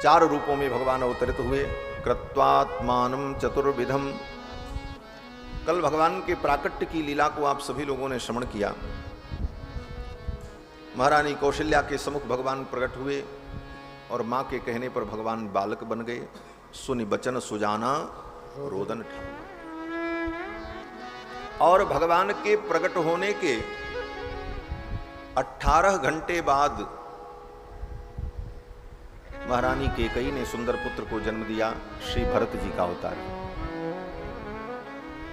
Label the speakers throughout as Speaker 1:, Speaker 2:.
Speaker 1: चार रूपों में भगवान अवतरित हुए। कृत्वात्मानं चतुर्विधम। कल भगवान के प्राकट्य की लीला को आप सभी लोगों ने श्रवण किया। महारानी कौशल्या के सम्मुख भगवान प्रकट हुए और मां के कहने पर भगवान बालक बन गए। सुनि बचन सुजाना रोदन ठाकुर। और भगवान के प्रकट होने के 18 घंटे बाद महारानी कैकेयी ने सुंदर पुत्र को जन्म दिया। श्री भरत जी का अवतार।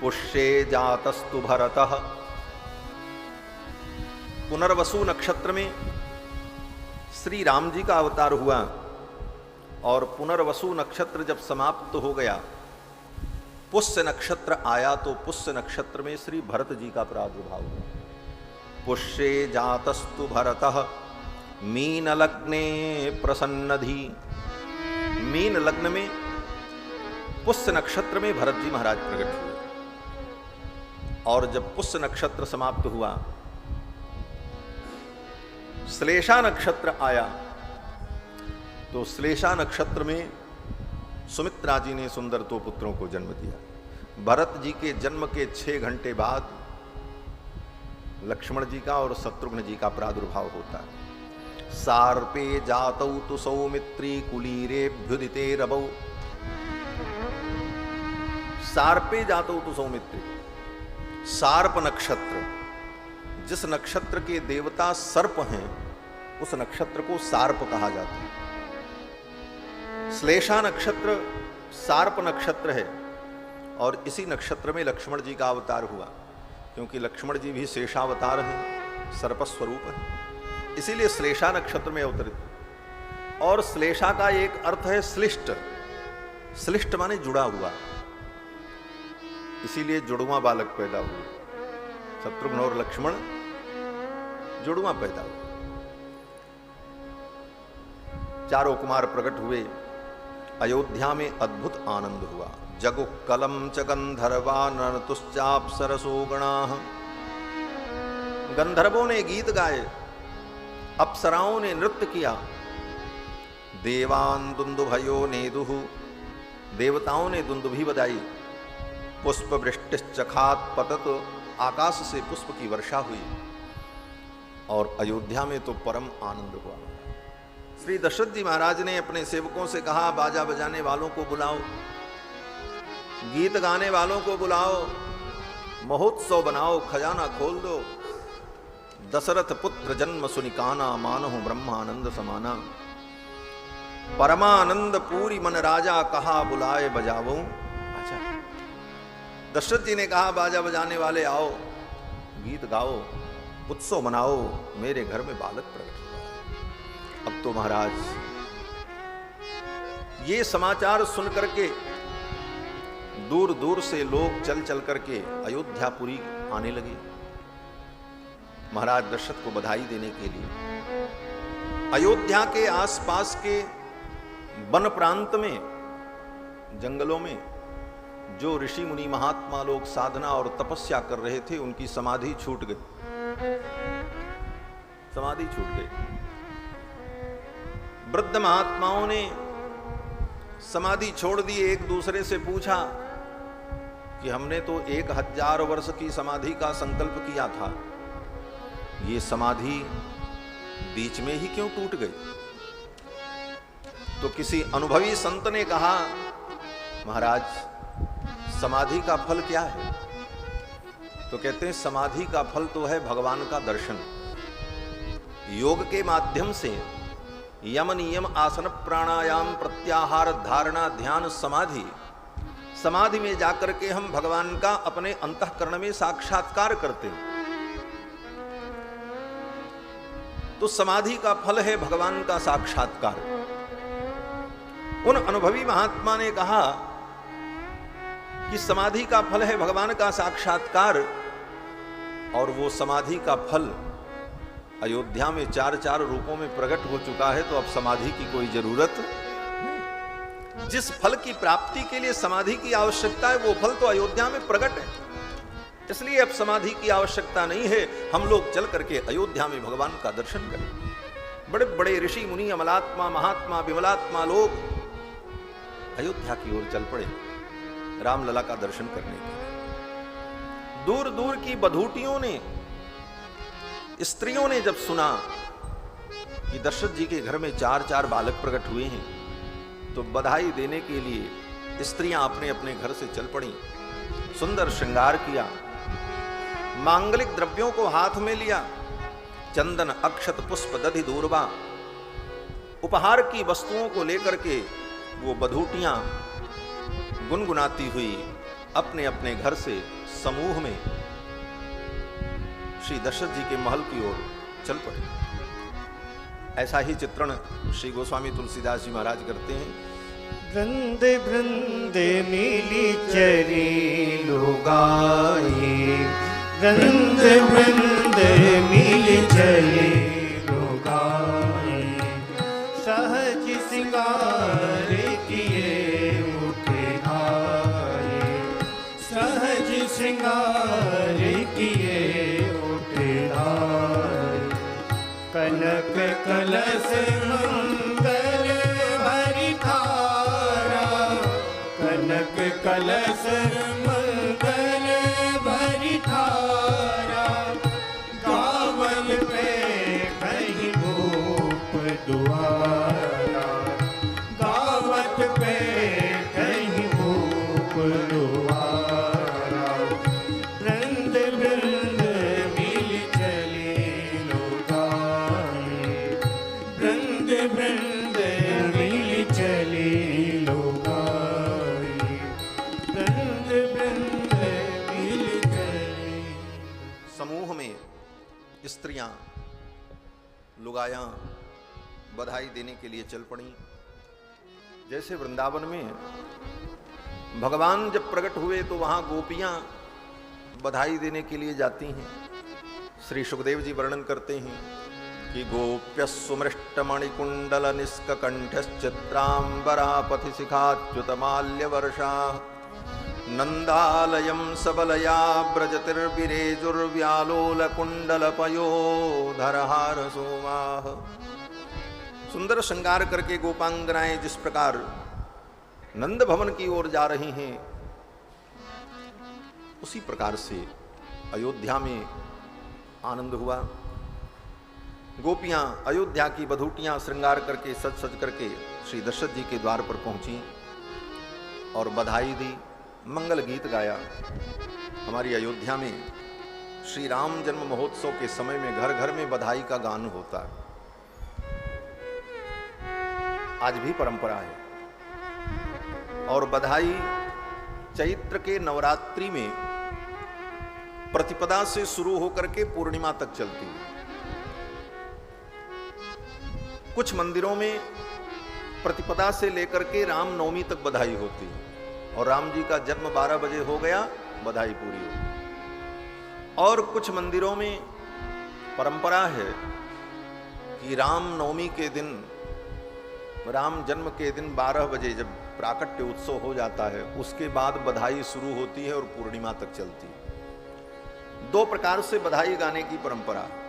Speaker 1: पुष्ये जातस्तु भरतः। पुनर्वसु नक्षत्र में श्री राम जी का अवतार हुआ और पुनर्वसु नक्षत्र जब समाप्त हो गया, पुष्य नक्षत्र आया तो पुष्य नक्षत्र में श्री भरत जी का प्रादुर्भाव हुआ। पुष्ये जातस्तु भरतः मीन लग्ने प्रसन्नधि। मीन लग्न में पुष्य नक्षत्र में भरत जी महाराज प्रकट हुए और जब पुष्य नक्षत्र समाप्त हुआ, श्लेषा नक्षत्र आया तो श्लेषा नक्षत्र में सुमित्रा जी ने सुंदर दो पुत्रों को जन्म दिया। भरत जी के जन्म के 6 घंटे बाद लक्ष्मण जी का और शत्रुघ्न जी का प्रादुर्भाव होता है। सार्पे जातौ तु सौमित्री कुलीरेभ्युदिते रबौ। सार्पे जातौ तु सौमित्री। सार्प नक्षत्र, जिस नक्षत्र के देवता सर्प हैं उस नक्षत्र को सार्प कहा जाता है। श्लेषा नक्षत्र सार्प नक्षत्र है और इसी नक्षत्र में लक्ष्मण जी का अवतार हुआ, क्योंकि लक्ष्मण जी भी शेषावतार हैं, सर्पस्वरूप है, इसीलिए श्लेषा नक्षत्र में अवतरित। और श्लेषा का एक अर्थ है श्लिष्ट। श्लिष्ट माने जुड़ा हुआ, इसीलिए जुड़वा बालक पैदा हुए। शत्रुघ्न और लक्ष्मण जुड़वा पैदा हुए। चारों कुमार प्रकट हुए। अयोध्या में अद्भुत आनंद हुआ। जगु कलम च गंधर्वा नर्तुश्चाप्सरसो गणाः। गंधर्वों ने गीत गाए, अप्सराओं ने नृत्य किया। देवान दुंदुभयो नेदुः। देवताओं ने दुंदुभी बजाई। पुष्प वृष्टिश्चखात पतत। आकाश से पुष्प की वर्षा हुई और अयोध्या में तो परम आनंद हुआ। श्री दशरथ जी महाराज ने अपने सेवकों से कहा, बाजा बजाने वालों को बुलाओ, गीत गाने वालों को बुलाओ, महोत्सव बनाओ, खजाना खोल दो। दशरथ पुत्र जन्म सुनिकाना, मानहु ब्रह्मानंद समाना। परमानंद पूरी मन राजा, कहा बुलाए बजावो। अच्छा, दशरथ जी ने कहा, बाजा बजाने वाले आओ, गीत गाओ, उत्सव मनाओ, मेरे घर में बालक प्रकट हुआ। अब तो महाराज ये समाचार सुन करके दूर दूर से लोग चल चल करके अयोध्यापुरी आने लगे महाराज दशरथ को बधाई देने के लिए। अयोध्या के आसपास के वन प्रांत में, जंगलों में जो ऋषि मुनि महात्मा लोग साधना और तपस्या कर रहे थे, उनकी समाधि छूट गई। समाधि छूट गई। वृद्ध महात्माओं ने समाधि छोड़ दी। एक दूसरे से पूछा कि हमने तो 1000 वर्ष की समाधि का संकल्प किया था, ये समाधि बीच में ही क्यों टूट गई? तो किसी अनुभवी संत ने कहा, महाराज समाधि का फल क्या है? तो कहते हैं समाधि का फल तो है भगवान का दर्शन। योग के माध्यम से यम नियम आसन प्राणायाम प्रत्याहार धारणा ध्यान समाधि, समाधि में जाकर के हम भगवान का अपने अंतःकरण में साक्षात्कार करते हैं। तो समाधि का फल है भगवान का साक्षात्कार। उन अनुभवी महात्मा ने कहा कि समाधि का फल है भगवान का साक्षात्कार, और वो समाधि का फल अयोध्या में 4 रूपों में प्रकट हो चुका है, तो अब समाधि की कोई जरूरत नहीं। जिस फल की प्राप्ति के लिए समाधि की आवश्यकता है, वो फल तो अयोध्या में प्रकट है, इसलिए अब समाधि की आवश्यकता नहीं है। हम लोग चल करके अयोध्या में भगवान का दर्शन करें। बड़े बड़े ऋषि मुनि, अमलात्मा, महात्मा, विमलात्मा लोग अयोध्या की ओर चल पड़े रामलला का दर्शन करने के लिए। दूर दूर की बधूटियों ने, स्त्रियों ने जब सुना कि दशरथ जी के घर में 4 बालक प्रकट हुए हैं, तो बधाई देने के लिए स्त्रियां अपने अपने घर से चल पड़ी। सुंदर श्रृंगार किया, मांगलिक द्रव्यों को हाथ में लिया, चंदन, अक्षत, पुष्प, दधि, दूर्वा, उपहार की वस्तुओं को लेकर के वो बधूटियां गुनगुनाती हुई अपने अपने घर से समूह में श्री दशरथ जी के महल की ओर चल पड़े। ऐसा ही चित्रण श्री गोस्वामी तुलसीदास जी महाराज करते हैं।
Speaker 2: वृंदे वृंदे मिली चरी लुगाई, वृंदे वृंदे मिली चरी लुगाई, सहज सिंगार किए उठे आए, सहज सिंगार किए उठे आए, कनक कलश मंगल भरी थारा, कनक कलश मंगल भरी थारा, गावल पे कहीं भूप दुआरा, गावत पे कहीं भूप दुआरा, वृंद वृंद मिल चली लोगाई, वृंद वृंद मिल चली लोगाई, वृंद वृंद मिल चली।
Speaker 1: समूह में स्त्रियां, लुगायां बधाई देने के लिए चल पड़ी। जैसे वृंदावन में भगवान जब प्रकट हुए तो वहां गोपियां बधाई देने के लिए जाती हैं। श्री सुखदेव जी वर्णन करते हैं कि गोप्य सुमृष्ट मणिकुंडल निष्कंठश्चित्रांबरा पथि शिखाच्युतमाल्य वर्षा, नंदालयम सबलया ब्रजतिर्विरेजुर्व्यालोल कुंडल पयोधरहार सोमाह। सुंदर श्रृंगार करके गोपांगनाएं जिस प्रकार नंद भवन की ओर जा रही हैं, उसी प्रकार से अयोध्या में आनंद हुआ। गोपियां, अयोध्या की बधूटियां श्रृंगार करके सज सज करके श्री दशरथ जी के द्वार पर पहुंची और बधाई दी, मंगल गीत गाया। हमारी अयोध्या में श्री राम जन्म महोत्सव के समय में घर घर में बधाई का गान होता है, आज भी परंपरा है। और बधाई चैत्र के नवरात्रि में प्रतिपदा से शुरू होकर के पूर्णिमा तक चलती है। कुछ मंदिरों में प्रतिपदा से लेकर के रामनवमी तक बधाई होती है, और राम जी का जन्म 12 बजे हो गया, बधाई पूरी हो गई। और कुछ मंदिरों में परंपरा है कि रामनवमी के दिन, राम जन्म के दिन 12 बजे जब प्राकट्य उत्सव हो जाता है, उसके बाद बधाई शुरू होती है और पूर्णिमा तक चलती है। 2 प्रकार से बधाई गाने की परंपरा है,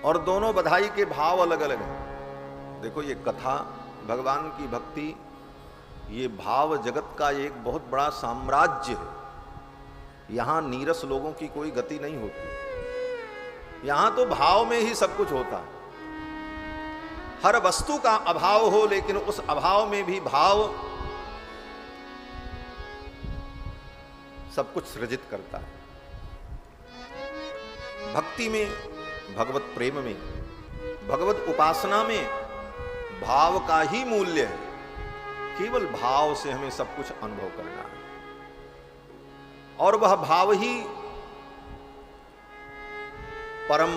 Speaker 1: और दोनों बधाई के भाव अलग अलग हैं। देखो, ये कथा, भगवान की भक्ति, ये भाव जगत का एक बहुत बड़ा साम्राज्य है। यहां नीरस लोगों की कोई गति नहीं होती, यहां तो भाव में ही सब कुछ होता है। हर वस्तु का अभाव हो, लेकिन उस अभाव में भी भाव सब कुछ सृजित करता है। भक्ति में, भगवत प्रेम में, भगवत उपासना में भाव का ही मूल्य है। केवल भाव से हमें सब कुछ अनुभव करना है, और वह भाव ही परम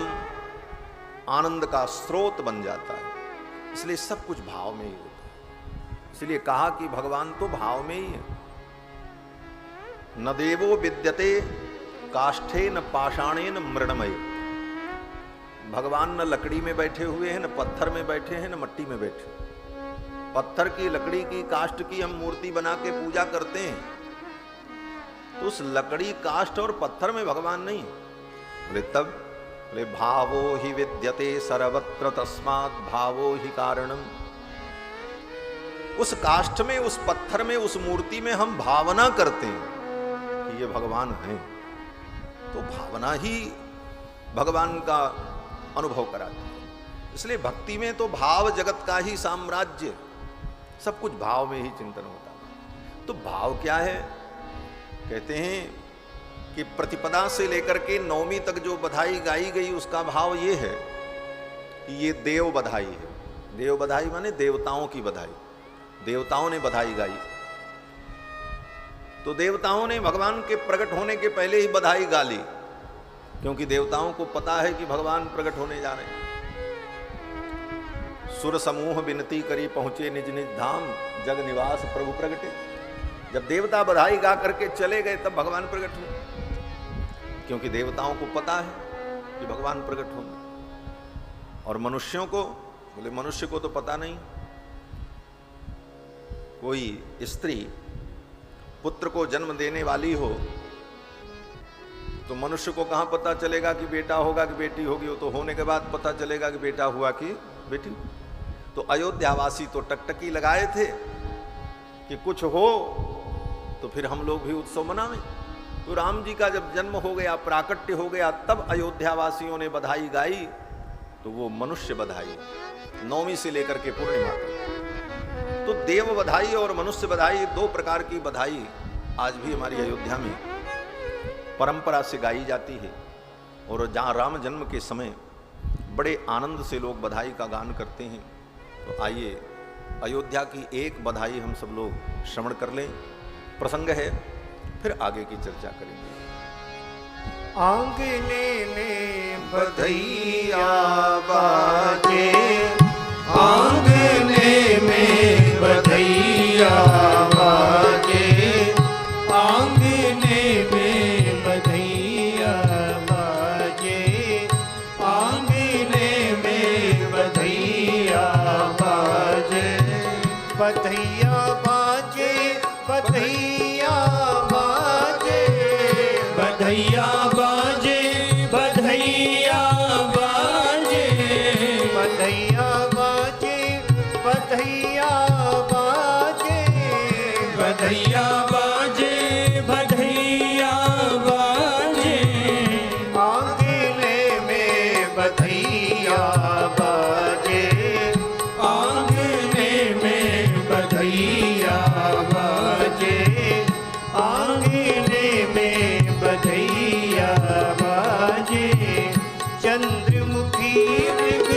Speaker 1: आनंद का स्रोत बन जाता है। इसलिए सब कुछ भाव में ही होता है। इसलिए कहा कि भगवान तो भाव में ही है। न देवो विद्यते काष्ठे न पाषाणे न मृणमय। भगवान न लकड़ी में बैठे हुए हैं, न पत्थर में बैठे हैं, न मट्टी में बैठे। पत्थर की, लकड़ी की, काष्ठ की हम मूर्ति बना के पूजा करते हैं, तो उस लकड़ी, काष्ठ और पत्थर में भगवान नहीं। बोले तब बोले भावो ही विद्यते सर्वत्र तस्मात् भावो ही कारणम। उस काष्ठ में, उस पत्थर में, उस मूर्ति में हम भावना करते हैं कि ये भगवान हैं, तो भावना ही भगवान का अनुभव कराती है। इसलिए भक्ति में तो भाव जगत का ही साम्राज्य, सब कुछ भाव में ही चिंतन होता है। तो भाव क्या है? कहते हैं कि प्रतिपदा से लेकर के नवमी तक जो बधाई गाई गई उसका भाव ये है कि ये देव बधाई है। देव बधाई माने देवताओं की बधाई, देवताओं ने बधाई गाई। तो देवताओं ने भगवान के प्रकट होने के पहले ही बधाई गा ली, क्योंकि देवताओं को पता है कि भगवान प्रकट होने जा रहे हैं। सुर समूह विनती करी पहुंचे निज निज धाम, जग निवास प्रभु प्रगटे। जब देवता बधाई गा करके चले गए तब भगवान प्रकट हुए, क्योंकि देवताओं को पता है कि भगवान प्रकट होंगे। और मनुष्यों को, बोले मनुष्य को तो पता नहीं। कोई स्त्री पुत्र को जन्म देने वाली हो तो मनुष्य को कहां पता चलेगा कि बेटा होगा कि बेटी होगी? वो तो होने के बाद पता चलेगा कि बेटा हुआ कि बेटी। तो अयोध्यावासी तो टकटकी लगाए थे कि कुछ हो तो फिर हम लोग भी उत्सव मनावें। तो राम जी का जब जन्म हो गया, प्राकट्य हो गया, तब अयोध्यावासियों ने बधाई गाई। तो वो मनुष्य बधाई, नौवीं से लेकर के पूर्णिमा तक। तो देव बधाई और मनुष्य बधाई, दो प्रकार की बधाई आज भी हमारी अयोध्या में परंपरा से गाई जाती है। और जहाँ राम जन्म के समय बड़े आनंद से लोग बधाई का गान करते हैं। तो आइए अयोध्या की एक बधाई हम सब लोग श्रवण कर लें, प्रसंग है, फिर आगे की चर्चा करेंगे।
Speaker 2: आंगने में बधैया बाजे, आंगने में बधैया बाजे, आंगने में बधैया बाजे, आंगने में बधैया बाजे, बधैया बाजे, बधैया बाजे, बधैया बाजे, बधैया बाजे, बधैया बाजे, बधैया बाजे, बधैया बाजे, बधैया बाजे, आंगने में बधैया बाजे, आंगने में बधैया बाजे, आंगने में बधैया बाजे। चंद्रमुखी मृग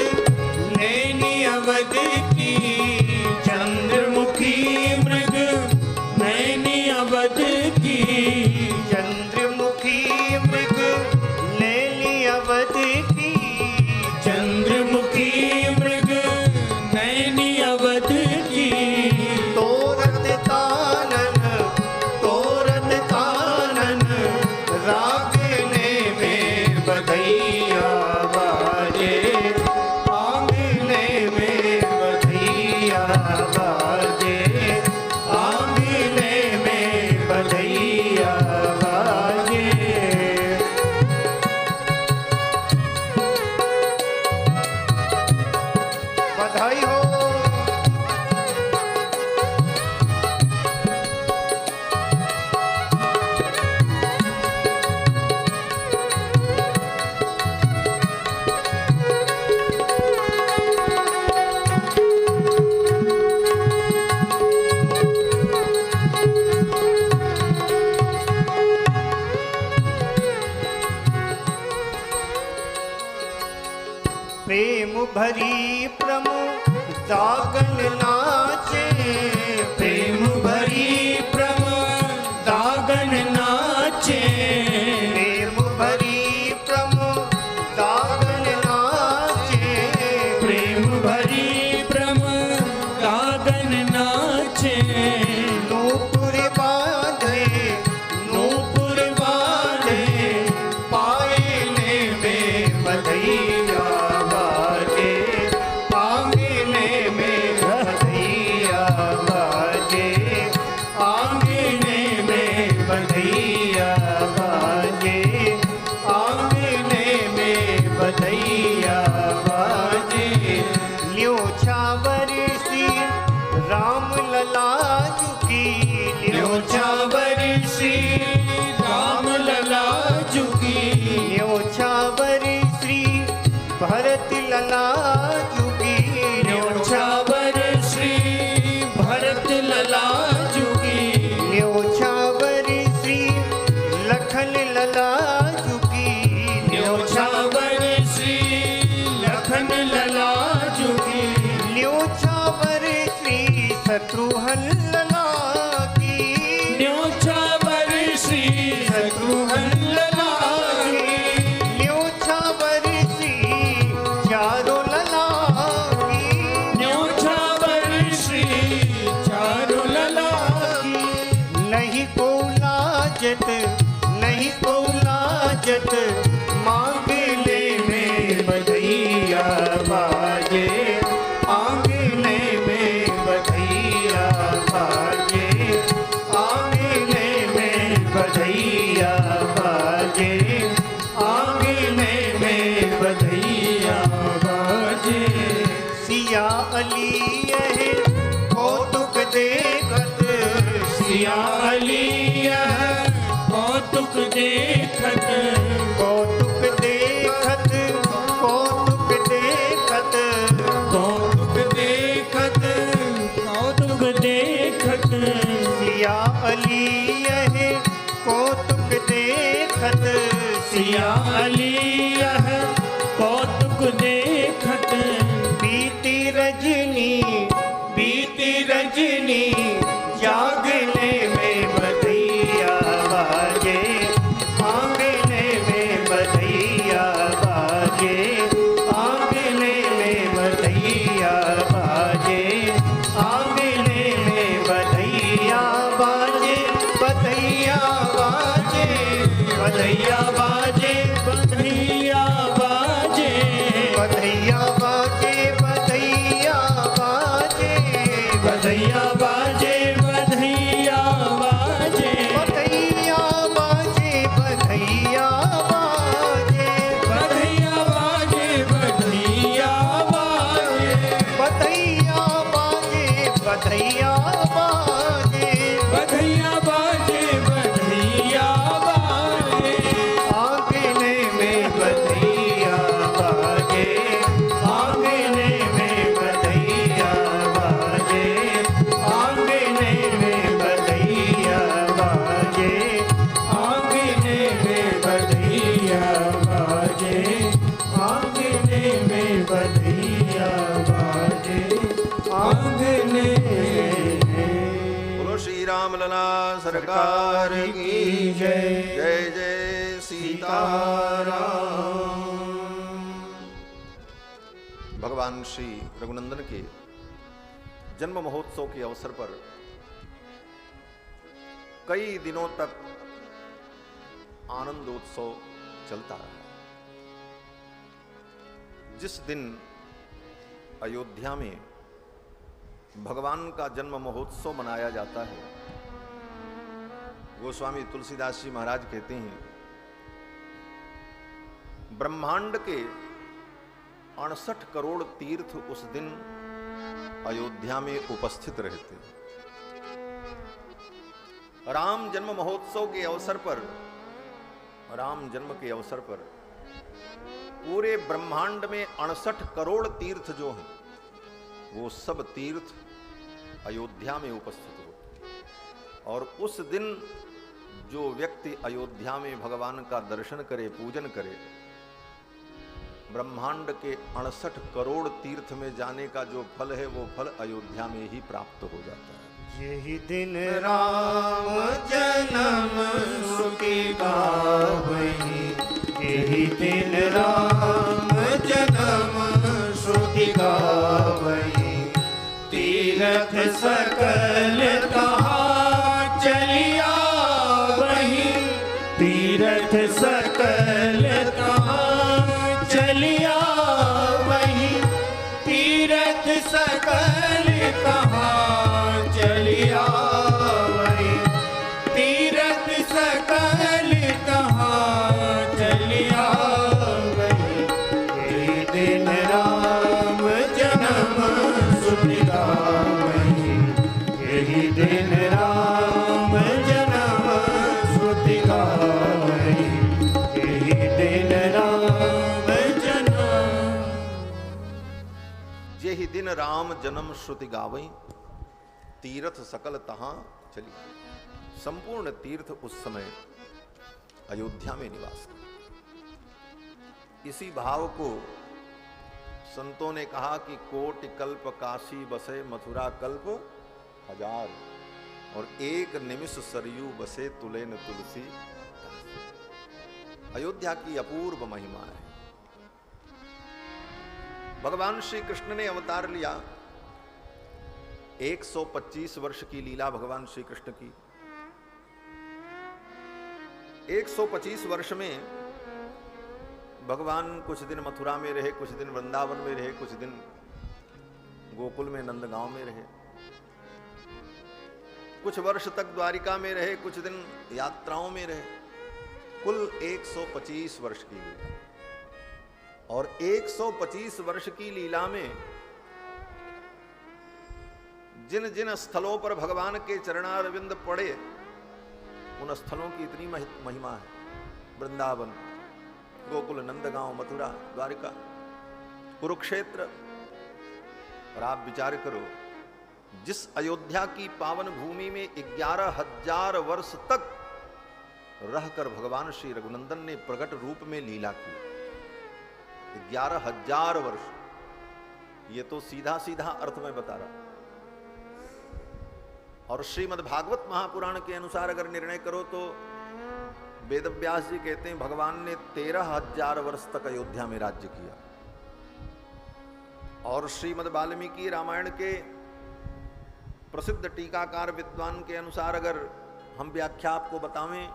Speaker 2: नैनी अवध की, चंद्रमुखी मृग नैनी अवध की, चंद्रमुखी मृग नैनी अवध की, चंद्रमुखी मृग नैनी अवध की। तोरत कानन, तोरत कानन, रागने में बधैया बाजे, आंगने में बधैया बाजे, आंगने में बधैया बाजे। बधाई हो। प्रेम भरी प्रमोदागन नाचे, प्रेम भरी प्रमोदागन नाचे, प्रेम भरी प्रमोदागन नाचे, प्रेम भरी प्रमोदागन नाचे। नूपुर बांधे, नूपुर बांधे, पायने में बधैया बाजे, आंगने में बधैया बाजे, आंगने में बधैया बाजे, आंगने में जुगी
Speaker 3: न्योछावर श्री भरत लला जुगी
Speaker 2: न्योछावर श्री लखन लला जुगी
Speaker 3: न्योछावर श्री लखन लला जुगी
Speaker 2: न्योछावर श्री शत्रुघ्न लला की
Speaker 3: न्योछावर श्री शत्रुघ्न लला की
Speaker 2: न्योछावर श्री चारों लला की
Speaker 3: न्योछावर श्री चारु लला की
Speaker 2: नहीं को लाजत नहीं को लाजत मांगले में बधैया बाजे आंगले में बधैया बाजे आंगले में बधैया बाजे आंगले में बधैया बाजे सिया अली है कौतुक देखत
Speaker 3: सिया अली यह कौतुक देखत
Speaker 2: कौतुक देखत कौतुक देखत
Speaker 3: कौतुक देखत कौतुक देखत
Speaker 2: सिया अली है कौतुक देखत
Speaker 3: सिया अली यह कौतुक देखत
Speaker 2: बीती रजनी जागने में बधैया बाजे आंगने में बधैया बाजे आंगने में बधैया बाजे आंगने में बधैया बाजे बधैया बाजे बधैया बाजे
Speaker 3: बधैया बाजे
Speaker 2: बधैया बाजे बधैया बाजे
Speaker 3: बधैया बाजे बधैया बाजे
Speaker 2: बधैया बाजे बधैया बाजे
Speaker 3: बधैया बाजे बधैया बाजे
Speaker 2: बधैया बाजे बधैया बाजे
Speaker 3: बधैया बाजे बधैया बाजे
Speaker 2: आंगने में बधैया बाजे आंगने में बधैया बाजे आंगने में बधैया बाजे
Speaker 3: आंगने में बधैया बाजे आंगने में बधैया बाजे आंगने
Speaker 1: बोलो श्री राम लला सरकार की
Speaker 3: जय
Speaker 1: जय जय सीताराम। भगवान श्री रघुनंदन के जन्म महोत्सव के अवसर पर कई दिनों तक आनंदोत्सव चलता रहा। जिस दिन अयोध्या में भगवान का जन्म महोत्सव मनाया जाता है, गोस्वामी तुलसीदास जी महाराज कहते हैं, ब्रह्मांड के 68 करोड़ तीर्थ उस दिन अयोध्या में उपस्थित रहते। राम जन्म महोत्सव के अवसर पर, राम जन्म के अवसर पर पूरे ब्रह्मांड में 68 करोड़ तीर्थ जो हैं, वो सब तीर्थ अयोध्या में उपस्थित होते। और उस दिन जो व्यक्ति अयोध्या में भगवान का दर्शन करे, पूजन करे, ब्रह्मांड के 68 करोड़ तीर्थ में जाने का जो फल है, वो फल अयोध्या में ही प्राप्त हो जाता है।
Speaker 2: यही दिन राम जन्म श्रुति गावही यही दिन राम जन्म श्रुति गावही तीरथ सकल कहाँ चलिया वही तीरथ सकल कहाँ चलिया वही तीरथ सकल कहाँ चलिया वही तीरथ सकल कहाँ चलिया वही यही दिन राम जन्म श्रुति गावही यही दिन राम जन्म श्रुति गावही यही दिन राम जन्म
Speaker 1: जेहि दिन राम जन्म श्रुति गावई, तीर्थ सकल तहां चली। संपूर्ण तीर्थ उस समय अयोध्या में निवास किया। इसी भाव को संतों ने कहा कि कोटि कल्प काशी बसे, मथुरा कल्प हजार, और एक निमिष सरयू बसे, तुले न तुलसी। अयोध्या की अपूर्व महिमा है। भगवान श्री कृष्ण ने अवतार लिया। 125 वर्ष की लीला भगवान श्री कृष्ण की। 125 वर्ष में भगवान कुछ दिन मथुरा में रहे, कुछ दिन वृंदावन में रहे, कुछ दिन गोकुल में नंदगांव में रहे, कुछ वर्ष तक द्वारिका में रहे, कुछ दिन यात्राओं में रहे। कुल 125 वर्ष की लीला। और 125 वर्ष की लीला में जिन जिन स्थलों पर भगवान के चरणारविंद पड़े, उन स्थलों की इतनी महिमा है। वृंदावन, गोकुल, नंदगांव, मथुरा, द्वारिका, कुरुक्षेत्र। और आप विचार करो, जिस अयोध्या की पावन भूमि में 11,000 वर्ष तक रहकर भगवान श्री रघुनंदन ने प्रकट रूप में लीला की। 11,000 वर्ष, ये तो सीधा सीधा अर्थ में बता रहा। और श्रीमद् भागवत महापुराण के अनुसार अगर निर्णय करो तो वेदव्यास जी कहते हैं भगवान ने 13,000 वर्ष तक अयोध्या में राज्य किया। और श्रीमद् वाल्मीकि रामायण के प्रसिद्ध टीकाकार विद्वान के अनुसार अगर हम व्याख्या आपको बतावें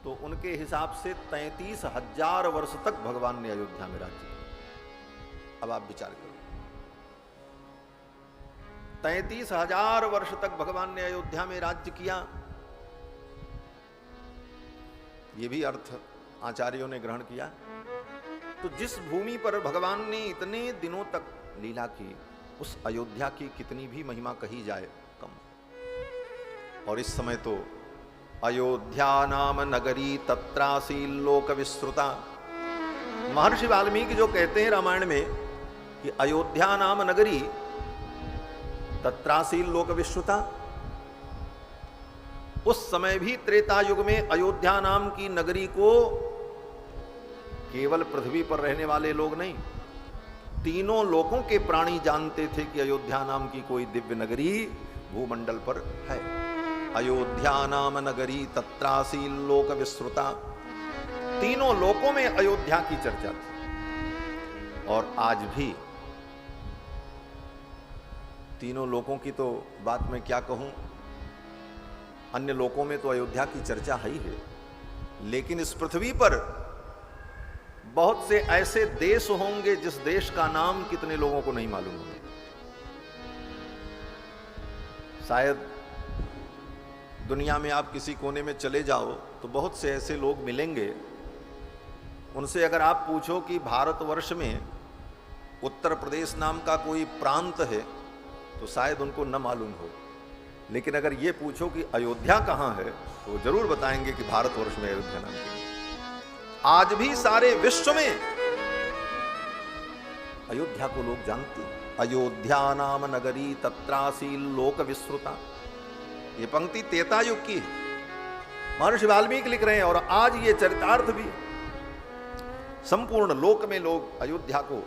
Speaker 1: तो उनके हिसाब से 33,000 वर्ष तक भगवान ने अयोध्या में राज्य किया। अब आप विचार करो, 33,000 वर्ष तक भगवान ने अयोध्या में राज्य किया। ये भी अर्थ आचार्यों ने ग्रहण किया। तो जिस भूमि पर भगवान ने इतने दिनों तक लीला की, उस अयोध्या की कितनी भी महिमा कही जाए कम। और इस समय तो अयोध्या नाम नगरी तत्रासी लोक विस्तृता। महर्षि वाल्मीकि जो कहते हैं रामायण में कि अयोध्या नाम नगरी तत्रासी लोक विस्तृता, उस समय भी त्रेता युग में अयोध्या नाम की नगरी को केवल पृथ्वी पर रहने वाले लोग नहीं, तीनों लोकों के प्राणी जानते थे कि अयोध्या नाम की कोई दिव्य नगरी भूमंडल पर है। अयोध्या नाम नगरी तत्रासी लोक विस्तृता, तीनों लोकों में अयोध्या की चर्चा थी। और आज भी तीनों लोकों की तो बात मैं क्या कहूं, अन्य लोकों में तो अयोध्या की चर्चा है ही है, लेकिन इस पृथ्वी पर बहुत से ऐसे देश होंगे जिस देश का नाम कितने लोगों को नहीं मालूम होगा। शायद दुनिया में आप किसी कोने में चले जाओ तो बहुत से ऐसे लोग मिलेंगे, उनसे अगर आप पूछो कि भारतवर्ष में उत्तर प्रदेश नाम का कोई प्रांत है तो शायद उनको न मालूम हो, लेकिन अगर ये पूछो कि अयोध्या कहाँ है तो जरूर बताएंगे कि भारतवर्ष में अयोध्या नाम की। आज भी सारे विश्व में अयोध्या को लोग जानते हैं। अयोध्या नाम नगरी तत्रासी लोक विस्तृता, ये पंक्ति त्रेता युग की है, महर्षि वाल्मीकि लिख रहे हैं। और आज ये चरितार्थ भी संपूर्ण लोक में लोग अयोध्या को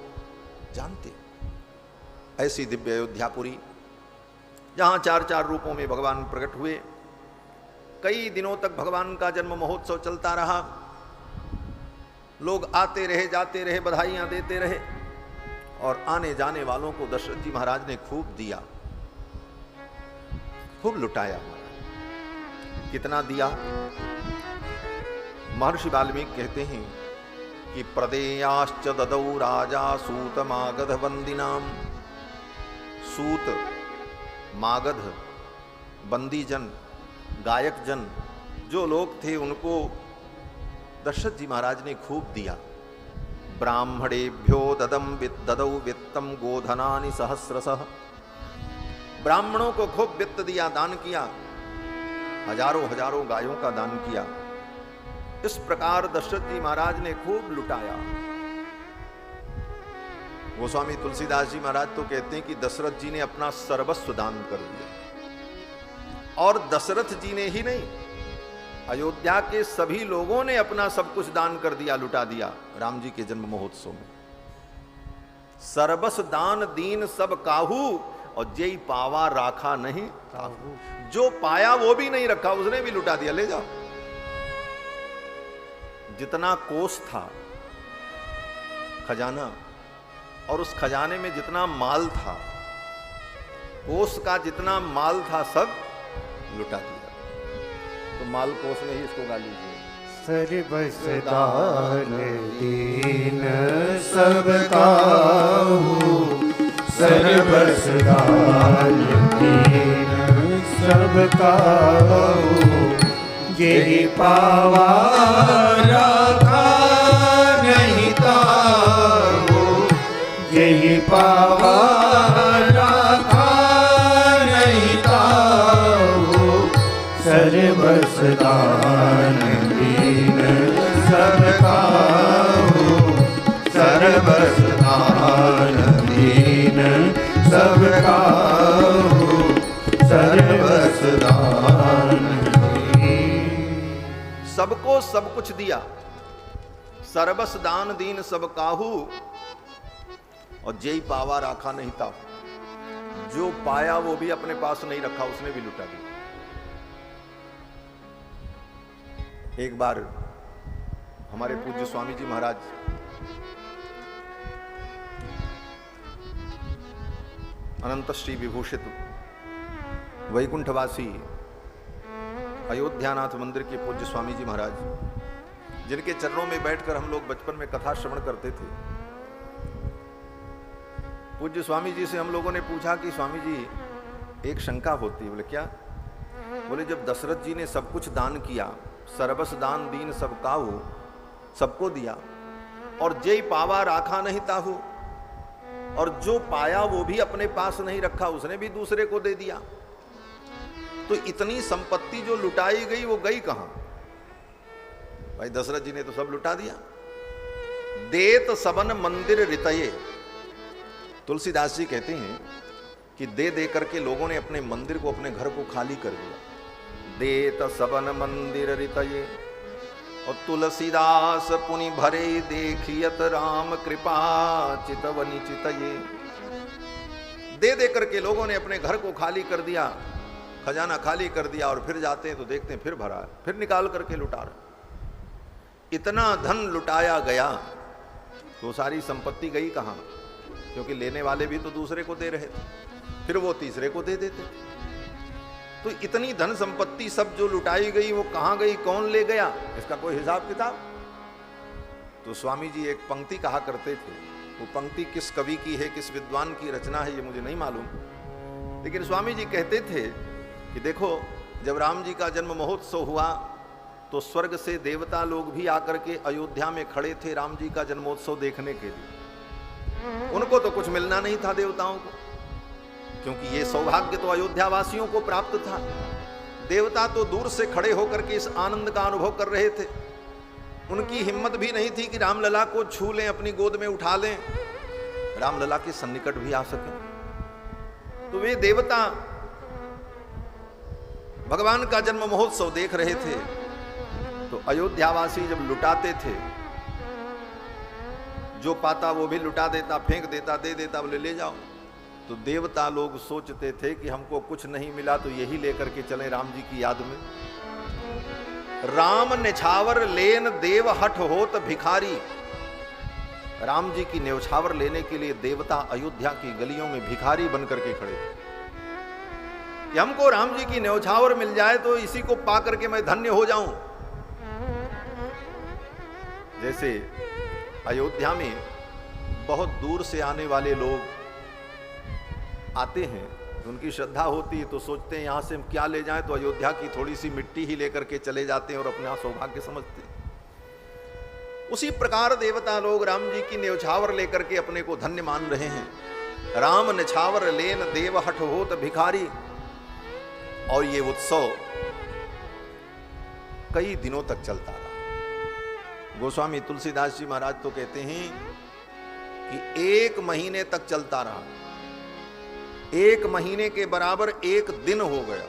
Speaker 1: जानते हैं। ऐसी दिव्य अयोध्यापुरी जहां 4-4 रूपों में भगवान प्रकट हुए। कई दिनों तक भगवान का जन्म महोत्सव चलता रहा, लोग आते रहे जाते रहे, बधाइयां देते रहे, और आने जाने वालों को दशरथ जी महाराज ने खूब दिया, खूब लुटाया। कितना दिया? महर्षि वाल्मीकि कहते हैं कि प्रदेयाश्च ददौ राजा सूत मागध वंदिनाम। सूत, मागध, बंदीजन, गायकजन जो लोग थे उनको दशरथ जी महाराज ने खूब दिया। ब्राह्मणेभ्यो ददौ वित्तम गोधनानि सहस्रशः। ब्राह्मणों को खूब वित्त दिया, दान किया, हजारों हजारों गायों का दान किया। इस प्रकार दशरथ जी महाराज ने खूब लुटाया। गोस्वामी तुलसीदास जी महाराज तो कहते हैं कि दशरथ जी ने अपना सर्वस्व दान कर दिया, और दशरथ जी ने ही नहीं, अयोध्या के सभी लोगों ने अपना सब कुछ दान कर दिया, लुटा दिया राम जी के जन्म महोत्सव में। सर्वस दान दीन सब काहू, और जेई पावा राखा नहीं काहू। जो पाया वो भी नहीं रखा, उसने भी लुटा दिया, ले जाओ। जितना कोष था खजाना, और उस खजाने में जितना माल था, कोष का जितना माल था सब लुटा दिया। तो माल कोष में ही इसको गा लीजिए।
Speaker 2: सर्वस दान दीन सब काहू, सर्वस दान दीन सब काहू। जेहि पावा राखा नहीं ताहू, जेहि पावा राखा नहीं ताहू। सर्वस दान दीन सब काहू, सर्वस दान दीन सब काहू, सर्वस दान दीन।
Speaker 1: सबको सब कुछ दिया, सर्वस दान दीन सब काहू, और जेई पावा राखा नहीं था। जो पाया वो भी अपने पास नहीं रखा, उसने भी लुटा दिया। एक बार हमारे पूज्य स्वामी जी महाराज अनंत श्री विभूषित वैकुंठवासी अयोध्यानाथ मंदिर के पूज्य स्वामी जी महाराज, जिनके चरणों में बैठकर हम लोग बचपन में कथा श्रवण करते थे, पूज्य स्वामी जी से हम लोगों ने पूछा कि स्वामी जी एक शंका होती है। बोले क्या? बोले जब दशरथ जी ने सब कुछ दान किया, सर्वस दान दीन सब काहू, सबको दिया, और जेई पावा राखा नहीं ताहू, और जो पाया वो भी अपने पास नहीं रखा, उसने भी दूसरे को दे दिया। तो इतनी संपत्ति जो लुटाई गई वो गई कहां? भाई दशरथ जी ने तो सब लुटा दिया। देत सबन मंदिर रितये, तुलसीदास जी कहते हैं कि दे दे करके लोगों ने अपने मंदिर को, अपने घर को खाली कर दिया। देत सबन मंदिर रितये, और तुलसीदास पुनि भरे देखियत राम कृपा चितवनी चितये। दे दे करके लोगों ने अपने घर को खाली कर दिया, खजाना खाली कर दिया, और फिर जाते हैं तो देखते हैं फिर भरा है, फिर निकाल करके लुटा रहे। इतना धन लुटाया गया तो सारी संपत्ति गई कहां? क्योंकि लेने वाले भी तो दूसरे को दे रहे थे, फिर वो तीसरे को दे देते। तो इतनी धन संपत्ति सब जो लुटाई गई वो कहां गई, कौन ले गया, इसका कोई हिसाब किताब? तो स्वामी जी एक पंक्ति कहा करते थे, वो पंक्ति किस कवि की है, किस विद्वान की रचना है, ये मुझे नहीं मालूम, लेकिन स्वामी जी कहते थे कि देखो जब राम जी का जन्म महोत्सव हुआ तो स्वर्ग से देवता लोग भी आकर के अयोध्या में खड़े थे राम जी का जन्मोत्सव देखने के लिए। उनको तो कुछ मिलना नहीं था देवताओं को, क्योंकि ये सौभाग्य तो अयोध्या वासियों को प्राप्त था। देवता तो दूर से खड़े होकर के इस आनंद का अनुभव कर रहे थे। उनकी हिम्मत भी नहीं थी कि रामलला को छू लें, अपनी गोद में उठा लें, रामलला के सन्निकट भी आ सके। तो वे देवता भगवान का जन्म महोत्सव देख रहे थे। तो अयोध्यावासी जब लुटाते थे, जो पाता वो भी लुटा देता, फेंक देता, दे देता, बोले ले जाओ। तो देवता लोग सोचते थे कि हमको कुछ नहीं मिला तो यही लेकर के चले राम जी की याद में। राम निछावर लेन देव हठ होत भिखारी। राम जी की न्यौछावर लेने के लिए देवता अयोध्या की गलियों में भिखारी बनकर के खड़े थे कि हमको राम जी की न्यौछावर मिल जाए तो इसी को पा करके मैं धन्य हो जाऊं। जैसे अयोध्या में बहुत दूर से आने वाले लोग आते हैं, उनकी श्रद्धा होती है तो सोचते हैं यहां से हम क्या ले जाएं, तो अयोध्या की थोड़ी सी मिट्टी ही लेकर के चले जाते हैं और अपना सौभाग्य समझते हैं। उसी प्रकार देवता लोग राम जी की न्यौछावर लेकर के अपने को धन्य मान रहे हैं। राम निछावर लेन देव हठ होत भिखारी। और ये उत्सव कई दिनों तक चलता रहा। गोस्वामी तुलसीदास जी महाराज तो कहते हैं कि 1 महीने तक चलता रहा। 1 महीने के बराबर 1 दिन हो गया।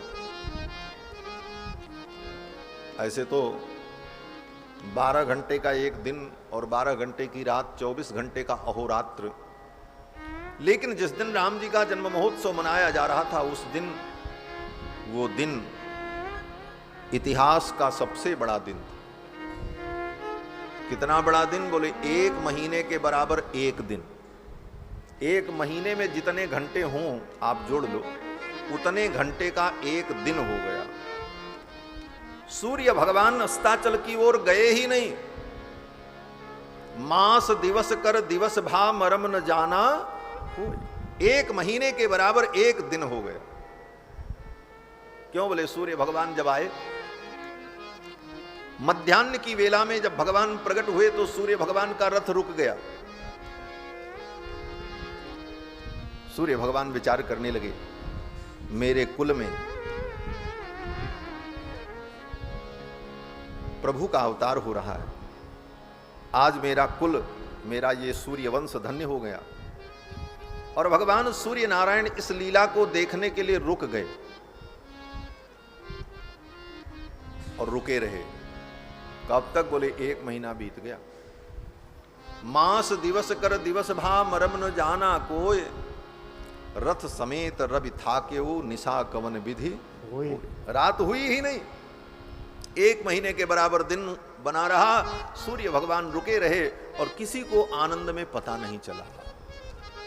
Speaker 1: ऐसे तो 12 घंटे का एक दिन और 12 घंटे की रात, 24 घंटे का अहोरात्र। लेकिन जिस दिन राम जी का जन्म महोत्सव मनाया जा रहा था, उस दिन, वो दिन इतिहास का सबसे बड़ा दिन था। कितना बड़ा दिन? बोले 1 महीने के बराबर 1 दिन। 1 महीने में जितने घंटे हों आप जोड़ लो, उतने घंटे का 1 दिन हो गया। सूर्य भगवान अस्ताचल की ओर गए ही नहीं। मास दिवस कर दिवस भा मरम न जाना हो। 1 महीने के बराबर 1 दिन हो गया। क्यों? बोले सूर्य भगवान जब आए, मध्याह्न की वेला में जब भगवान प्रकट हुए तो सूर्य भगवान का रथ रुक गया। सूर्य भगवान विचार करने लगे, मेरे कुल में प्रभु का अवतार हो रहा है। आज मेरा कुल, मेरा ये सूर्य वंश धन्य हो गया। और भगवान सूर्य नारायण इस लीला को देखने के लिए रुक गए और रुके रहे। कब तक? बोले 1 महीना बीत गया। मास दिवस कर दिवस भा मरम न जाना कोय, रथ समेत रवि था के वो निशा कवन विधि। रात हुई ही नहीं, 1 महीने के बराबर दिन बना रहा। सूर्य भगवान रुके रहे और किसी को आनंद में पता नहीं चला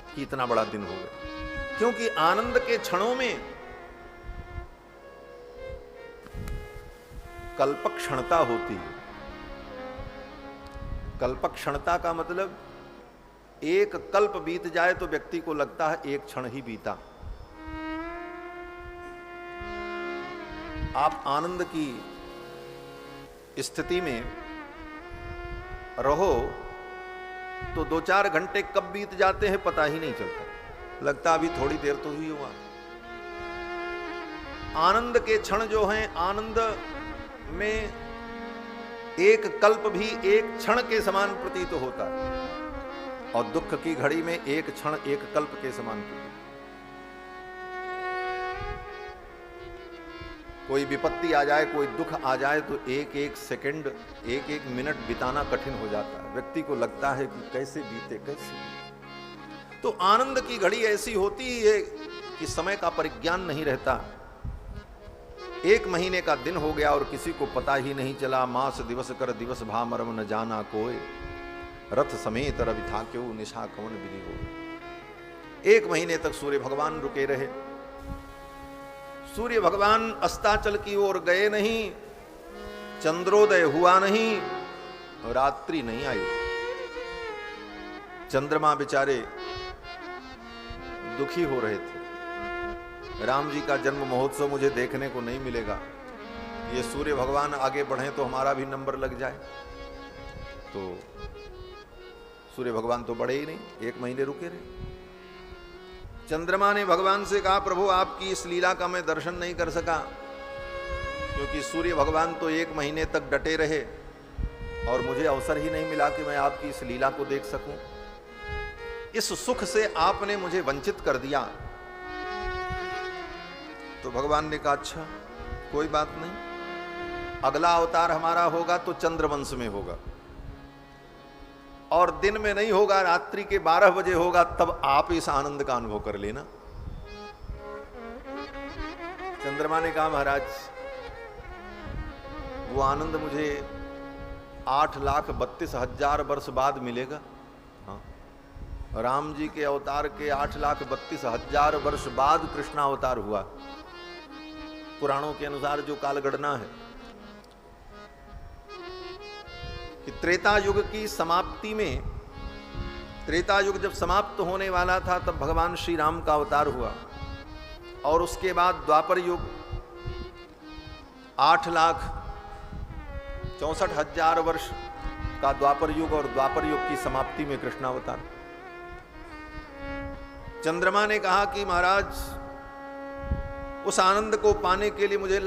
Speaker 1: कि इतना बड़ा दिन हो गया। क्योंकि आनंद के क्षणों में कल्पक्षणता होती है। कल्पक्षणता का मतलब, एक कल्प बीत जाए तो व्यक्ति को लगता है 1 क्षण ही बीता। आप आनंद की स्थिति में रहो तो 2-4 घंटे कब बीत जाते हैं पता ही नहीं चलता। लगता अभी थोड़ी देर तो हुई हुआ। आनंद के क्षण जो हैं, आनंद में एक कल्प भी 1 क्षण के समान प्रतीत होता है, और दुख की घड़ी में 1 क्षण 1 कल्प के समान प्रतीत। कोई विपत्ति आ जाए, कोई दुख आ जाए तो 1-1 सेकंड, 1-1 मिनट बिताना कठिन हो जाता है। व्यक्ति को लगता है कि कैसे बीते, कैसे। तो आनंद की घड़ी ऐसी होती ही है कि समय का परिज्ञान नहीं रहता। 1 महीने का दिन हो गया और किसी को पता ही नहीं चला। मास दिवस कर दिवस भा मरम न जाना कोय, रथ समेत रवि था क्यों निशा कवन विधि हो। 1 महीने तक सूर्य भगवान रुके रहे। सूर्य भगवान अस्ताचल की ओर गए नहीं, चंद्रोदय हुआ नहीं, रात्रि नहीं आई। चंद्रमा बेचारे दुखी हो रहे थे। राम जी का जन्म महोत्सव मुझे देखने को नहीं मिलेगा, ये सूर्य भगवान आगे बढ़े तो हमारा भी नंबर लग जाए। तो सूर्य भगवान तो बढ़े ही नहीं, 1 महीने रुके रहे। चंद्रमा ने भगवान से कहा, प्रभु आपकी इस लीला का मैं दर्शन नहीं कर सका, क्योंकि सूर्य भगवान तो 1 महीने तक डटे रहे और मुझे अवसर ही नहीं मिला कि मैं आपकी इस लीला को देख सकूं। इस सुख से आपने मुझे वंचित कर दिया। तो भगवान ने कहा, अच्छा कोई बात नहीं, अगला अवतार हमारा होगा तो चंद्रवंश में होगा, और दिन में नहीं होगा, रात्रि के 12 बजे होगा, तब आप इस आनंद का अनुभव कर लेना। चंद्रमा ने कहा, महाराज वो आनंद मुझे 8,32,000 वर्ष बाद मिलेगा। हाँ, राम जी के अवतार के 8,32,000 वर्ष बाद कृष्ण अवतार हुआ। पुराणों के अनुसार जो कालगणना है कि त्रेता युग की समाप्ति में, त्रेता युग जब समाप्त होने वाला था तब भगवान श्री राम का अवतार हुआ, और उसके बाद द्वापर युग 8,64,000 वर्ष का द्वापर युग, और द्वापर युग की समाप्ति में कृष्णावतार। चंद्रमा ने कहा कि महाराज उस आनंद को पाने के लिए मुझे